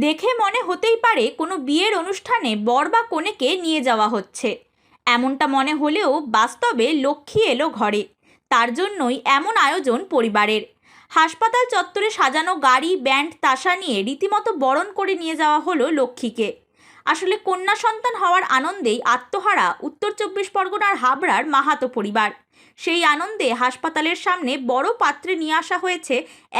দেখে মনে হতেই পারে কোনো বিয়ের অনুষ্ঠানে বর বা কনেকে নিয়ে যাওয়া হচ্ছে। এমনটা মনে হলেও বাস্তবে লক্ষ্মী এলো ঘরে। তার জন্যই এমন আয়োজন পরিবারের। হাসপাতাল চত্বরে সাজানো গাড়ি, ব্যান্ড, তাসা নিয়ে রীতিমতো বরণ করে নিয়ে যাওয়া হলো লক্ষ্মীকে। আসলে কন্যা সন্তান হওয়ার আনন্দেই আত্মহারা উত্তর ২৪ পরগনার হাবড়ার মাহাতো পরিবার। সেই আনন্দে হাসপাতালের সামনে বড় পাত্রে নিয়ে আসা হয়েছে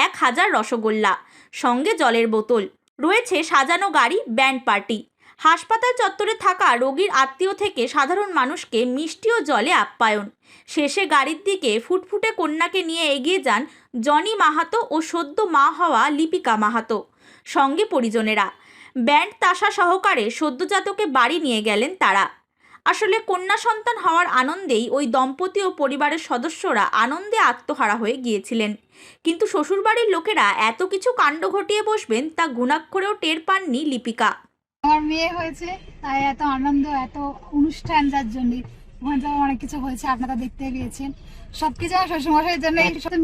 ১,০০০ রসগোল্লা, সঙ্গে জলের বোতল, রয়েছে সাজানো গাড়ি, ব্যান্ড পার্টি। হাসপাতাল চত্বরে থাকা রোগীর আত্মীয় থেকে সাধারণ মানুষকে মিষ্টি ও জলে আপ্যায়ন। শেষে গাড়ির দিকে ফুটফুটে কন্যাকে নিয়ে এগিয়ে যান জনি মাহাতো ও সদ্য মা হওয়া লিপিকা মাহাতো, সঙ্গে পরিজনেরা। ব্যান্ড তাসা সহকারে সদ্যজাতকে বাড়ি নিয়ে গেলেন তারা। আসলে কন্যা সন্তান হওয়ার আনন্দেই ওই দম্পতি ও পরিবারের সদস্যরা আনন্দে আত্মহারা হয়ে গিয়েছিলেন। কিন্তু শ্বশুরবাড়ির লোকেরা এত কিছু কাণ্ড ঘটিয়ে বসবেন তা ঘুণাক্ষরেও টের পাননি লিপিকা। আমার মেয়ে হয়েছে, তাই এত আনন্দ, এত অনুষ্ঠান, যার জন্য ওখানে তো অনেক কিছু হয়েছে, আপনারা দেখতে গিয়েছেন। সবকিছু আমার শ্বশুরমশাইয়ের জন্য।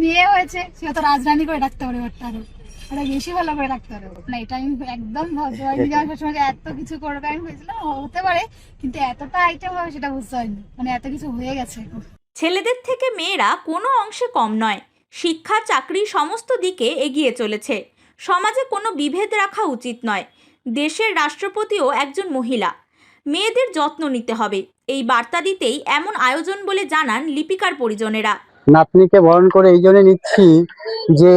মেয়ে হয়েছে, সে তো রাজরানী করে রাখতে পারে, ওটা বেশি ভালো করে রাখতে পারে না। এটা আমি একদম ভাবতে পারিনি আমার শ্বশুরমশাই এত কিছু করবে। আমি ভেবেছিলাম হতে পারে, কিন্তু এতটা আইটেম হবে সেটা বুঝতে পারিনি। মানে এত কিছু হয়ে গেছে। ছেলেদের থেকে মেয়েরা কোনো অংশে কম নয়। শিক্ষা, চাকরি সমস্ত দিকে এগিয়ে চলেছে। সমাজে কোনো বিভেদ রাখা উচিত নয়। দেশের রাষ্ট্রপতিও একজন মহিলা। মেয়েদের যত্ন নিতে হবে, এই বার্তা দিতেই এমন আয়োজন বলে জানান লিপিকার পরিজনেরা। নাতনিকে বরণ করে এই জন্য নিচ্ছি যে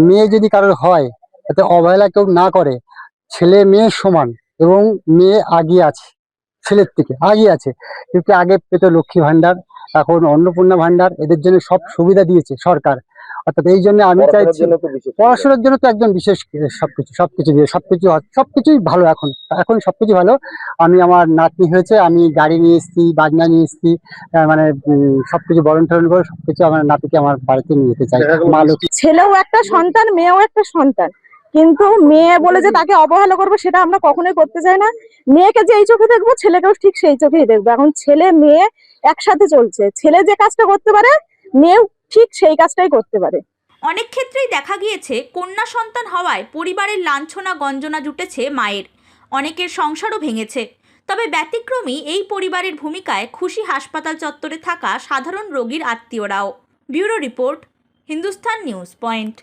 মেয়ে যদি কারোর হয় তাতে অবহেলা কেউ না করে। ছেলে মেয়ে সমান, এবং মেয়ে আগিয়ে আছে, ছেলের থেকে আগিয়ে আছে। কিন্তু আগে পেত লক্ষ্মী ভান্ডার, এখন অন্নপূর্ণা ভান্ডার, এদের জন্য সব সুবিধা দিয়েছে সরকার। অর্থাৎ এই জন্য আমি চাইছি, পড়াশোনার জন্য তো একজন বিশেষ সবকিছু দিয়ে সবকিছুই ভালো। এখন এখন সবকিছু ভালো। আমি, আমার নাতনি হয়েছে, আমি গাড়ি নিয়ে এসেছি, বাজনা নিয়ে এসেছি, মানে সবকিছু বরণ টরণ করে সবকিছু আমার নাতিকে আমার বাড়িতে নিয়ে যেতে চাই। মা লক্ষ্মী। ছেলেও একটা সন্তান, মেয়েও একটা সন্তান, কিন্তু মেয়ে বলে যে তাকে অবহেলা করবো সেটা আমরা কখনোই করতে চাই না। মেয়েকে যে এই চোখে দেখবো, ছেলেকেও ঠিক সেই চোখেই দেখবো। এখন ছেলে মেয়ে একসাথে চলছে, ছেলে যে কাজটা করতে পারে মেয়েও ঠিক সেই কাজটাই করতে পারে। অনেক ক্ষেত্রেই দেখা গিয়েছে কন্যা সন্তান হওয়ায় পরিবারের লাঞ্ছনা গঞ্জনা জুটেছে মায়ের, অনেকের সংসারও ভেঙেছে। তবে ব্যতিক্রমী এই পরিবারের ভূমিকায় খুশি হাসপাতাল চত্বরে থাকা সাধারণ রোগীর আত্মীয়রাও। Bureau report, Hindustan News point.